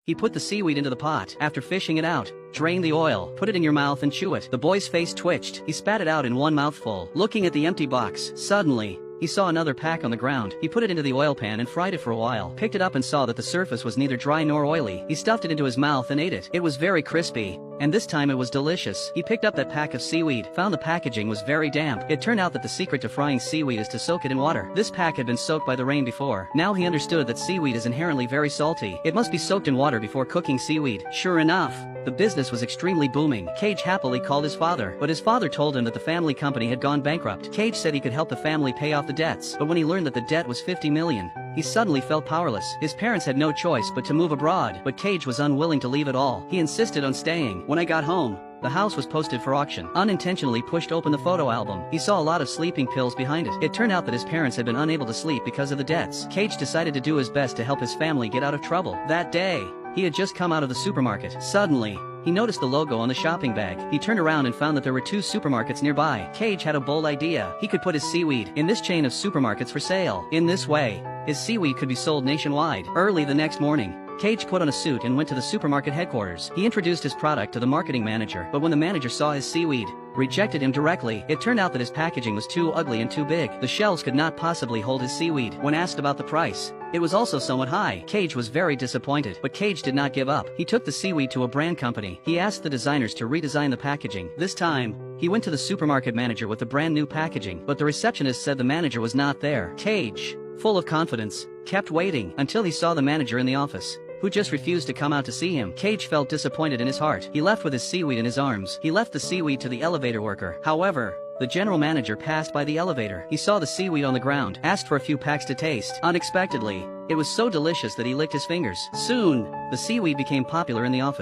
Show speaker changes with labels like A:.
A: He put the seaweed into the pot. After fishing it out, drain the oil, put it in your mouth and chew it. The boy's face twitched. He spat it out in one mouthful. Looking at the empty box, suddenly, he saw another pack on the ground. He put it into the oil pan and fried it for a while. Picked it up and saw that the surface was neither dry nor oily. He stuffed it into his mouth and ate it. It was very crispy, and this time it was delicious. He picked up that pack of seaweed, found the packaging was very damp. It turned out that the secret to frying seaweed is to soak it in water. This pack had been soaked by the rain before. Now he understood that seaweed is inherently very salty. It must be soaked in water before cooking seaweed. Sure enough, the business was extremely booming. Cage happily called his father, but his father told him that the family company had gone bankrupt. Cage said he could help the family pay off the debts, but when he learned that the debt was $50 million, he suddenly felt powerless. His parents had no choice but to move abroad, but Cage was unwilling to leave at all. He insisted on staying. When I got home, the house was posted for auction. Unintentionally pushed open the photo album. He saw a lot of sleeping pills behind it. It turned out that his parents had been unable to sleep because of the debts. Cage decided to do his best to help his family get out of trouble. That day, he had just come out of the supermarket. Suddenly, he noticed the logo on the shopping bag. He turned around and found that there were 2 supermarkets nearby. Cage had a bold idea. He could put his seaweed in this chain of supermarkets for sale. In this way, his seaweed could be sold nationwide. Early the next morning, Cage put on a suit and went to the supermarket headquarters. He introduced his product to the marketing manager, but when the manager saw his seaweed, rejected him directly. It turned out that his packaging was too ugly and too big. The shelves could not possibly hold his seaweed. When asked about the price, it was also somewhat high. Cage was very disappointed, but Cage did not give up. He took the seaweed to a brand company. He asked the designers to redesign the packaging. This time, he went to the supermarket manager with the brand new packaging, but the receptionist said the manager was not there. Cage, full of confidence, kept waiting until he saw the manager in the office, who just refused to come out to see him. Cage felt disappointed in his heart. He left with his seaweed in his arms. He left the seaweed to the elevator worker. However, the general manager passed by the elevator. He saw the seaweed on the ground, asked for a few packs to taste. Unexpectedly, it was so delicious that he licked his fingers. Soon, the seaweed became popular in the office.